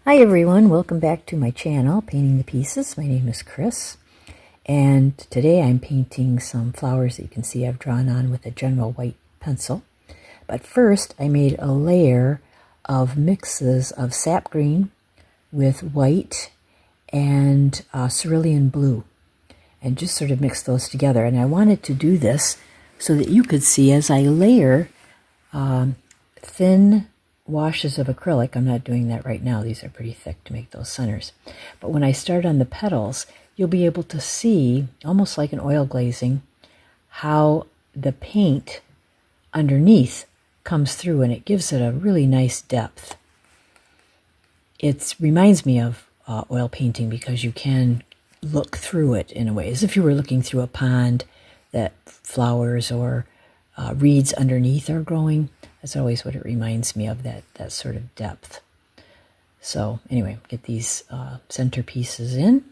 Hi everyone, welcome back to my channel, Painting the Pieces. My name is Chris, and today I'm painting some flowers that you can see I've drawn on with a general white pencil. But first I made a layer of mixes of sap green with white and cerulean blue, and just sort of mix those together. And I wanted to do this so that you could see as I layer thin washes of acrylic. I'm not doing that right now. These are pretty thick to make those centers. But when I start on the petals, you'll be able to see, almost like an oil glazing, how the paint underneath comes through, and it gives it a really nice depth. It reminds me of oil painting because you can look through it in a way, as if you were looking through a pond that flowers or reeds underneath are growing. That's always what it reminds me of, that sort of depth. So anyway, get these center pieces in,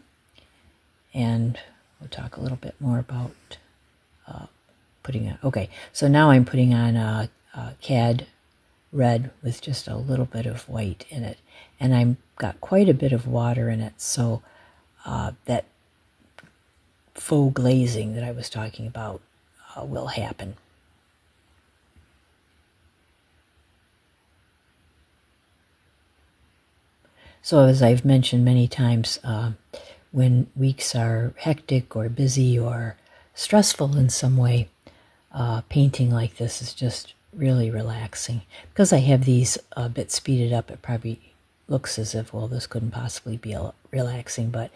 and we'll talk a little bit more about putting on. Okay, so now I'm putting on a cad red with just a little bit of white in it, and I've got quite a bit of water in it, so that faux glazing that I was talking about will happen. So as I've mentioned many times, when weeks are hectic or busy or stressful in some way, painting like this is just really relaxing. Because I have these a bit speeded up, it probably looks as if, well, this couldn't possibly be relaxing. But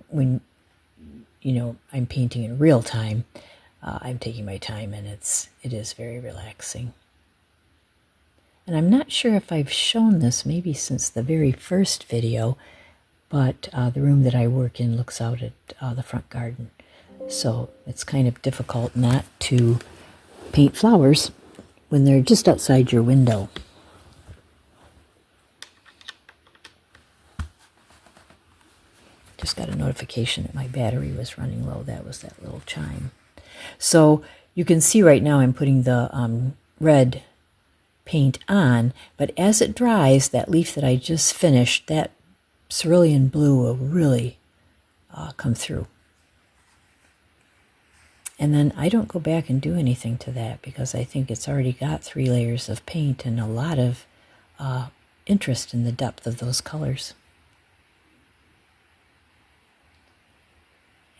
when I'm painting in real time, I'm taking my time, and it is very relaxing. And I'm not sure if I've shown this maybe since the very first video, but the room that I work in looks out at the front garden. So it's kind of difficult not to paint flowers when they're just outside your window. Just got a notification that my battery was running low. That was that little chime. So you can see right now I'm putting the red paint on, but as it dries, that leaf that I just finished, that cerulean blue will really come through. And then I don't go back and do anything to that because I think it's already got 3 layers of paint and a lot of interest in the depth of those colors.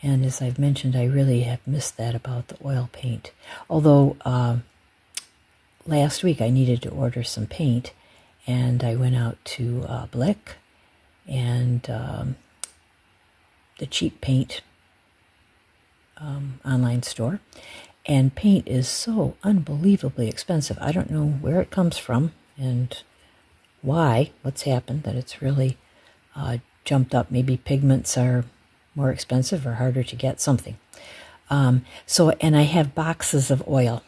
And as I've mentioned, I really have missed that about the oil paint. Although last week I needed to order some paint, and I went out to Blick and the cheap paint online store, and paint is so unbelievably expensive. I don't know where it comes from and what's happened, that it's really jumped up. Maybe pigments are more expensive or harder to get, something. And I have boxes of oil,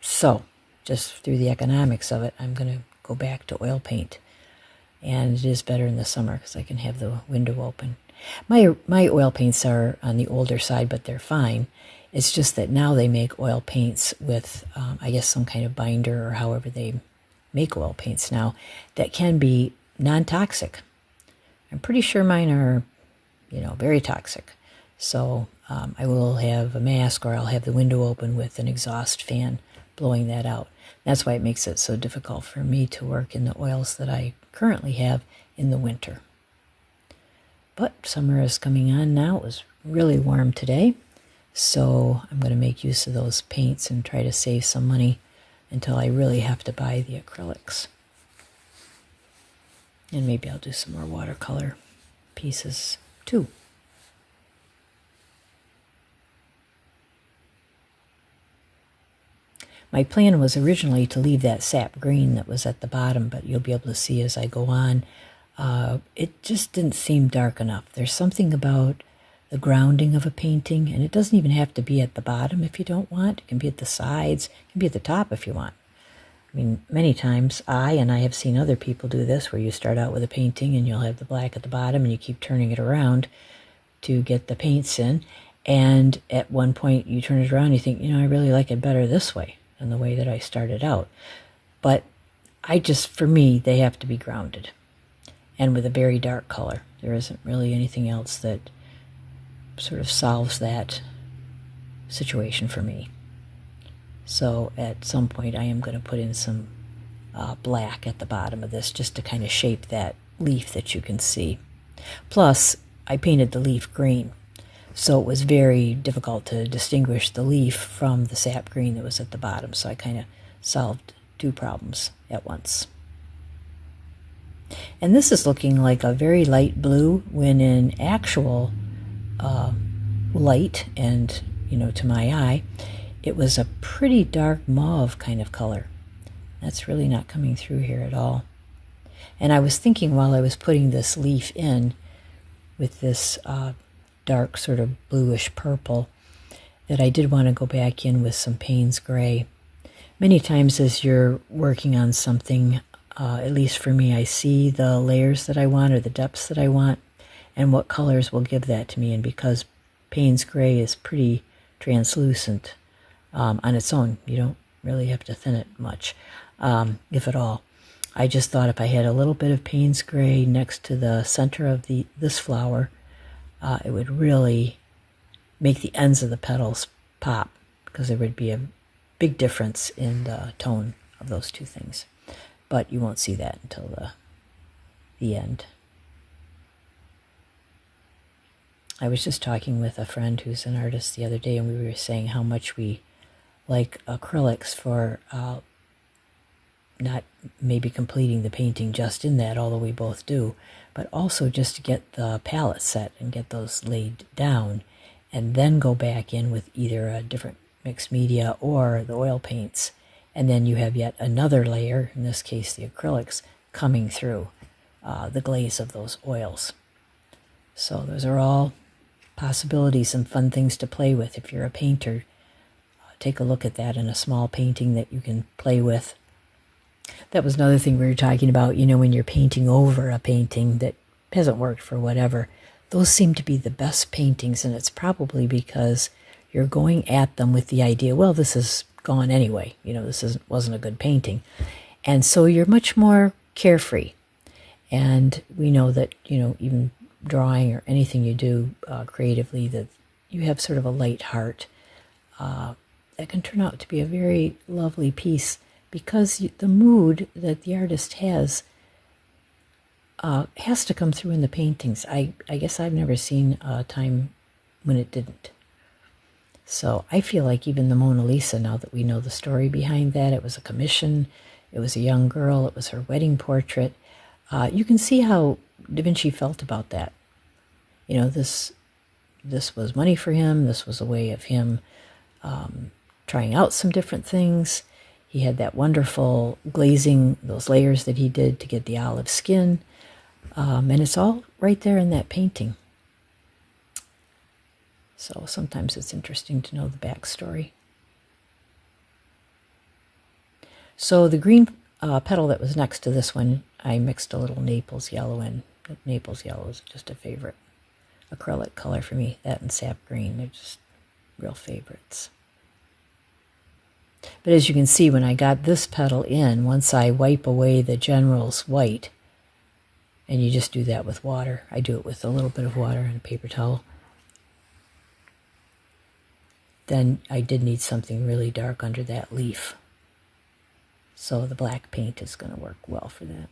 so just through the economics of it, I'm going to go back to oil paint. And it is better in the summer because I can have the window open. My oil paints are on the older side, but they're fine. It's just that now they make oil paints with, I guess, some kind of binder or however they make oil paints now that can be non-toxic. I'm pretty sure mine are, very toxic. So I will have a mask, or I'll have the window open with an exhaust fan blowing that out. That's why it makes it so difficult for me to work in the oils that I currently have in the winter. But summer is coming on now. It was really warm today, so I'm going to make use of those paints and try to save some money until I really have to buy the acrylics. And maybe I'll do some more watercolor pieces too. My plan was originally to leave that sap green that was at the bottom, but you'll be able to see as I go on, it just didn't seem dark enough. There's something about the grounding of a painting, and it doesn't even have to be at the bottom if you don't want. It can be at the sides, it can be at the top if you want. I mean, many times I have seen other people do this, where you start out with a painting and you'll have the black at the bottom and you keep turning it around to get the paints in, and at one point you turn it around and you think, I really like it better this way than the way that I started out. But for me, they have to be grounded. and with a very dark color. There isn't really anything else that sort of solves that situation for me. So at some point I am going to put in some black at the bottom of this just to kind of shape that leaf that you can see. Plus, I painted the leaf green, so it was very difficult to distinguish the leaf from the sap green that was at the bottom, so I kind of solved two problems at once. And this is looking like a very light blue, when in actual light and, to my eye, it was a pretty dark mauve kind of color. That's really not coming through here at all. And I was thinking while I was putting this leaf in with this dark sort of bluish purple that I did want to go back in with some Payne's gray. Many times as you're working on something, at least for me, I see the layers that I want or the depths that I want and what colors will give that to me. And because Payne's gray is pretty translucent on its own, you don't really have to thin it much, if at all. I just thought if I had a little bit of Payne's gray next to the center of this flower, it would really make the ends of the petals pop, because there would be a big difference in the tone of those two things. But you won't see that until the end. I was just talking with a friend who's an artist the other day, and we were saying how much we like acrylics for not maybe completing the painting just in that, although we both do, but also just to get the palette set and get those laid down, and then go back in with either a different mixed media or the oil paints, and then you have yet another layer, in this case the acrylics, coming through the glaze of those oils. So those are all possibilities and fun things to play with. If you're a painter, take a look at that in a small painting that you can play with. That was another thing we were talking about, when you're painting over a painting that hasn't worked for whatever. Those seem to be the best paintings, and it's probably because you're going at them with the idea, well, this is gone anyway. This wasn't a good painting. And so you're much more carefree. And we know that, even drawing or anything you do creatively, that you have sort of a light heart. That can turn out to be a very lovely piece, because the mood that the artist has to come through in the paintings. I guess I've never seen a time when it didn't. So I feel like even the Mona Lisa, now that we know the story behind that, it was a commission, it was a young girl, it was her wedding portrait. You can see how Da Vinci felt about that. This was money for him. This was a way of him trying out some different things. He had that wonderful glazing, those layers that he did to get the olive skin. And it's all right there in that painting. So sometimes it's interesting to know the backstory. So the green petal that was next to this one, I mixed a little Naples yellow in. Naples yellow is just a favorite acrylic color for me. That and sap green, they're just real favorites. But as you can see, when I got this petal in, once I wipe away the general's white, and you just do that with water. I do it with a little bit of water and a paper towel. Then I did need something really dark under that leaf. So the black paint is going to work well for that.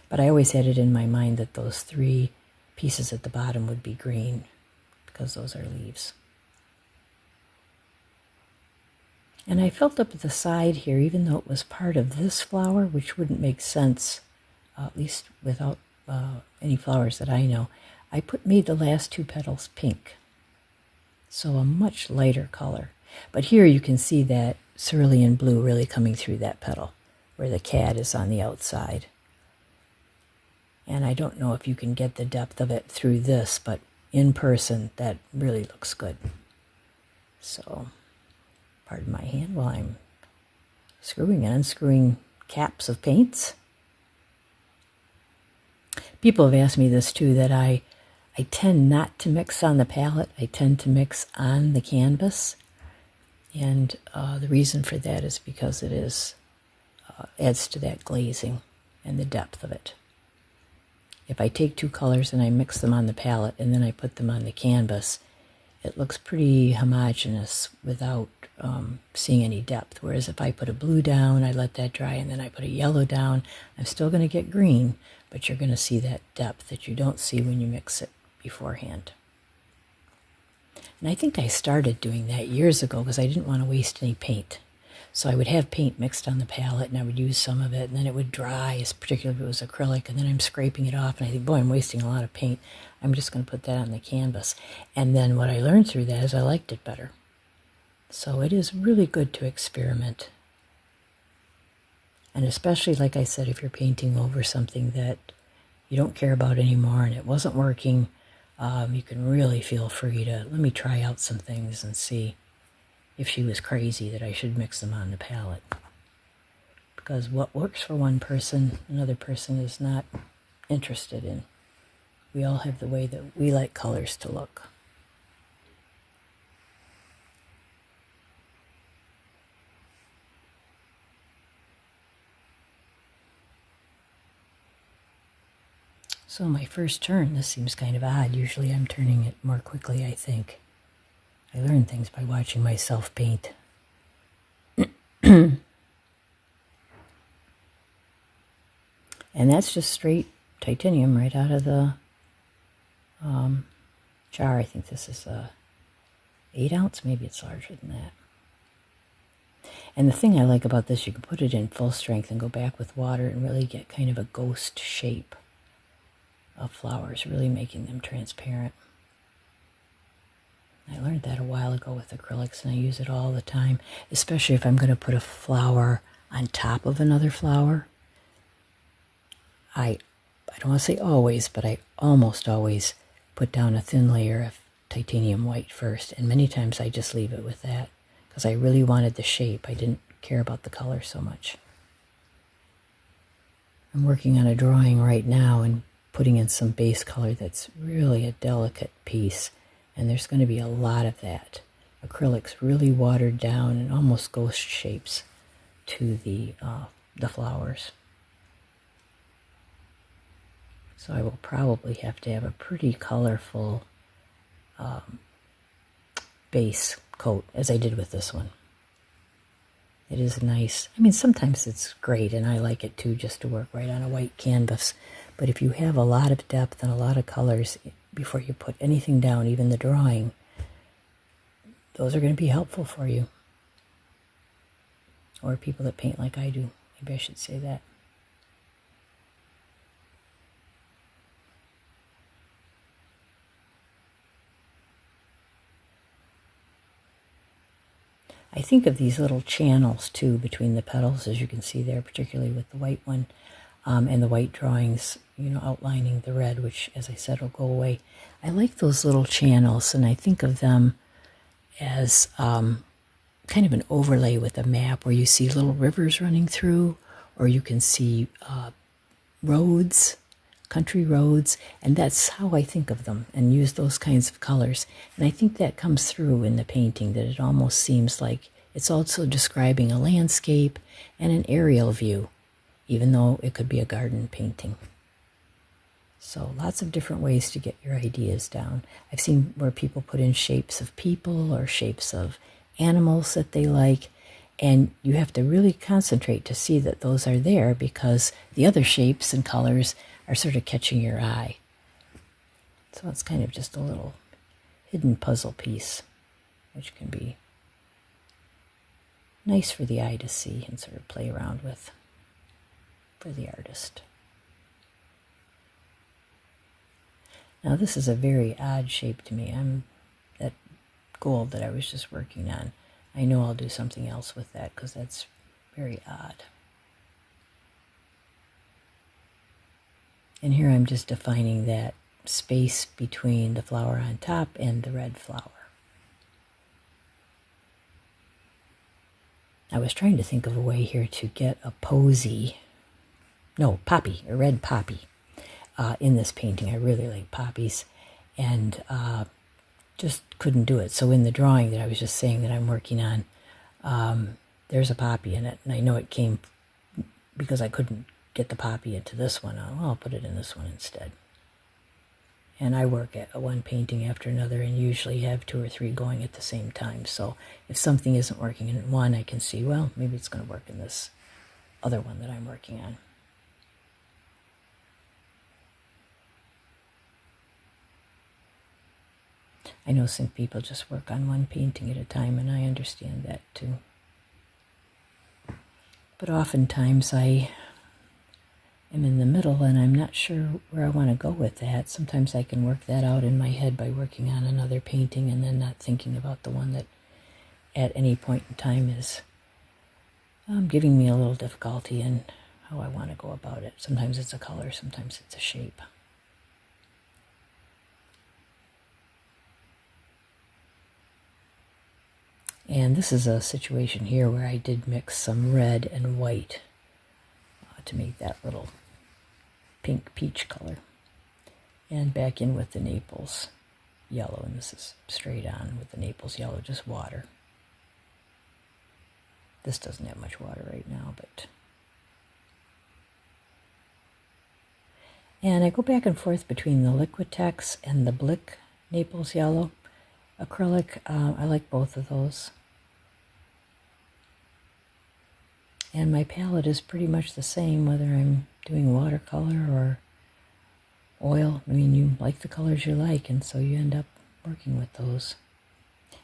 But I always had it in my mind that those three pieces at the bottom would be green, because those are leaves. And I felt up at the side here, even though it was part of this flower, which wouldn't make sense, at least without any flowers that I know, I made the last two petals pink. So a much lighter color. But here you can see that cerulean blue really coming through that petal, where the cat is on the outside. And I don't know if you can get the depth of it through this, but in person, that really looks good. So, pardon my hand while I'm screwing and unscrewing caps of paints. People have asked me this too, that I tend not to mix on the palette. I tend to mix on the canvas. And the reason for that is because it adds to that glazing. and the depth of it. If I take two colors and I mix them on the palette and then I put them on the canvas, it looks pretty homogeneous without seeing any depth. Whereas if I put a blue down, I let that dry, and then I put a yellow down, I'm still going to get green, but you're going to see that depth that you don't see when you mix it beforehand. And I think I started doing that years ago because I didn't want to waste any paint. So I would have paint mixed on the palette, and I would use some of it, and then it would dry, particularly if it was acrylic, and then I'm scraping it off, and I think, boy, I'm wasting a lot of paint. I'm just going to put that on the canvas. And then what I learned through that is I liked it better. So it is really good to experiment. And especially, like I said, if you're painting over something that you don't care about anymore and it wasn't working, you can really feel free to, let me try out some things and see if she was crazy that I should mix them on the palette. Because what works for one person, another person is not interested in. We all have the way that we like colors to look. So my first turn, this seems kind of odd. Usually I'm turning it more quickly, I think. I learn things by watching myself paint. And that's just straight titanium right out of the jar. I think this is a 8 ounce, maybe it's larger than that. And the thing I like about this, you can put it in full strength and go back with water and really get kind of a ghost shape of flowers, really making them transparent. I learned that a while ago with acrylics, and I use it all the time, especially if I'm going to put a flower on top of another flower. I don't want to say always, but I almost always put down a thin layer of titanium white first, and many times I just leave it with that because I really wanted the shape. I didn't care about the color so much. I'm working on a drawing right now and putting in some base color that's really a delicate piece, and there's going to be a lot of that. Acrylics really watered down and almost ghost shapes to the flowers. So I will probably have to have a pretty colorful base coat, as I did with this one. It is nice. I mean, sometimes it's great, and I like it too, just to work right on a white canvas. But if you have a lot of depth and a lot of colors before you put anything down, even the drawing, those are going to be helpful for you. Or people that paint like I do. Maybe I should say that. I think of these little channels too between the petals, as you can see there, particularly with the white one, and the white drawings, outlining the red, which, as I said, will go away. I like those little channels, and I think of them as kind of an overlay with a map where you see little rivers running through, or you can see roads, country roads, and that's how I think of them and use those kinds of colors. And I think that comes through in the painting, that it almost seems like it's also describing a landscape and an aerial view, even though it could be a garden painting. So lots of different ways to get your ideas down. I've seen where people put in shapes of people or shapes of animals that they like, and you have to really concentrate to see that those are there, because the other shapes and colors are sort of catching your eye. So it's kind of just a little hidden puzzle piece, which can be nice for the eye to see and sort of play around with for the artist. Now this is a very odd shape to me. That gold that I was just working on, I know I'll do something else with that because that's very odd. And here I'm just defining that space between the flower on top and the red flower. I was trying to think of a way here to get a poppy, a red poppy in this painting. I really like poppies, and just couldn't do it. So in the drawing that I was just saying that I'm working on, there's a poppy in it, and I know it came because I couldn't get the poppy into this one. I'll put it in this one instead. And I work at one painting after another and usually have 2 or 3 going at the same time. So if something isn't working in one, I can see, well, maybe it's going to work in this other one that I'm working on. I know some people just work on one painting at a time, and I understand that too. But oftentimes I am in the middle and I'm not sure where I want to go with that. Sometimes I can work that out in my head by working on another painting and then not thinking about the one that at any point in time is giving me a little difficulty in how I want to go about it. Sometimes it's a color, sometimes it's a shape. And this is a situation here where I did mix some red and white to make that little pink peach color. And back in with the Naples yellow, and this is straight on with the Naples yellow, just water. This doesn't have much water right now, but... And I go back and forth between the Liquitex and the Blick Naples yellow acrylic. I like both of those. And my palette is pretty much the same, whether I'm doing watercolor or oil. I mean, you like the colors you like, and so you end up working with those.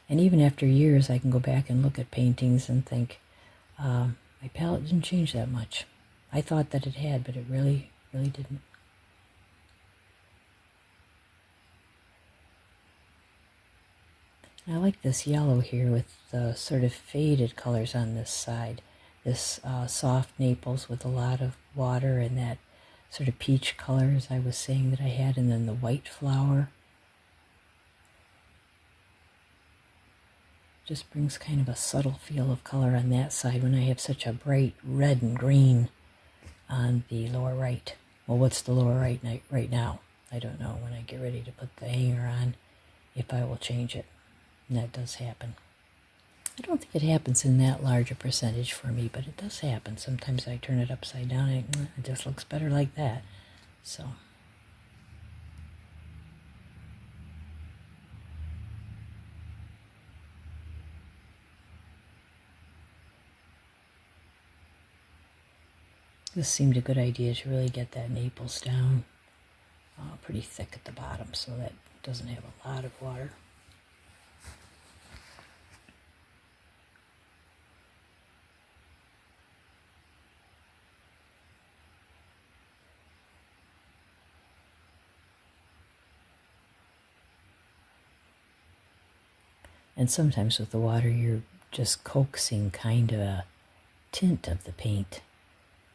And even after years, I can go back and look at paintings and think, my palette didn't change that much. I thought that it had, but it really, really didn't. I like this yellow here with the sort of faded colors on this side. This soft Naples with a lot of water and that sort of peach color, as I was saying, that I had, and then the white flower. Just brings kind of a subtle feel of color on that side when I have such a bright red and green on the lower right. Well, what's the lower right now? I don't know. When I get ready to put the hanger on, if I will change it. And that does happen. I don't think it happens in that large a percentage for me, but it does happen. Sometimes I turn it upside down and it just looks better like that. So. This seemed a good idea to really get that Naples down pretty thick at the bottom so that it doesn't have a lot of water. And sometimes with the water, you're just coaxing kind of a tint of the paint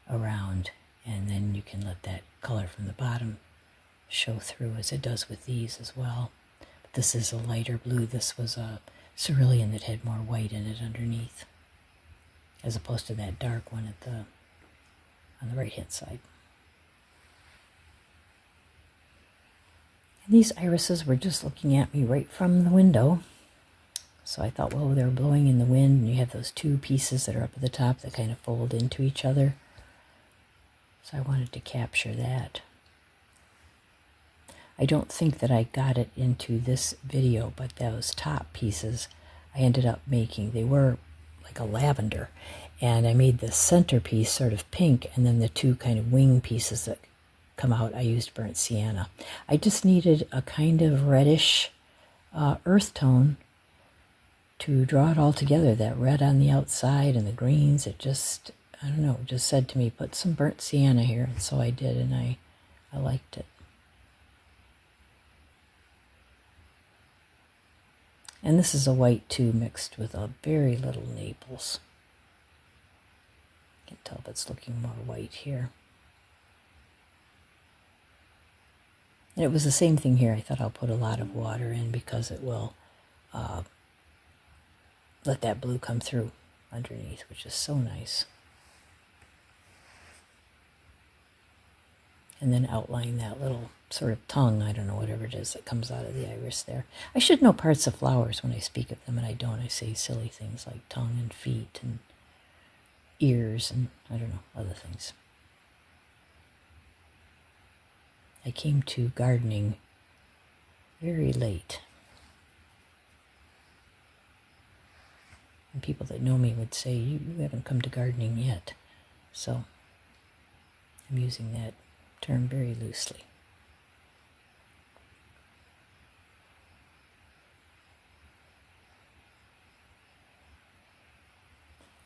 around, and then you can let that color from the bottom show through, as it does with these as well. But this is a lighter blue. This was a cerulean that had more white in it underneath, as opposed to that dark one on the right hand side. And these irises were just looking at me right from the window. So I thought, well, they're blowing in the wind, and you have those two pieces that are up at the top that kind of fold into each other. So I wanted to capture that. I don't think that I got it into this video, but those top pieces I ended up making, they were like a lavender. And I made the centerpiece sort of pink, and then the two kind of wing pieces that come out, I used burnt sienna. I just needed a kind of reddish earth tone to draw it all together, that red on the outside and the greens. It just, I don't know, it just said to me, put some burnt sienna here. And so I did, and I liked it. And this is a white too, mixed with a very little Naples. You can tell if it's looking more white here. And it was the same thing here. I thought I'll put a lot of water in because it will let that blue come through underneath, which is so nice. And then outline that little sort of tongue, I don't know, whatever it is that comes out of the iris there. I should know parts of flowers when I speak of them, and I don't. I say silly things like tongue and feet and ears and, I don't know, other things. I came to gardening very late. And people that know me would say, you haven't come to gardening yet. So I'm using that term very loosely.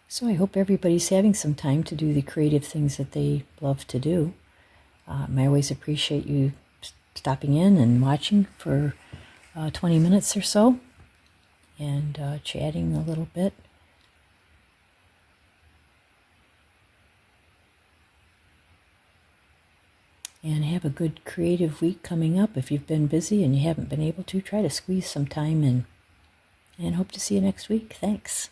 So I hope everybody's having some time to do the creative things that they love to do. I always appreciate you stopping in and watching for 20 minutes or so and chatting a little bit. And have a good creative week coming up. If you've been busy and you haven't been able to, try to squeeze some time in. And hope to see you next week. Thanks.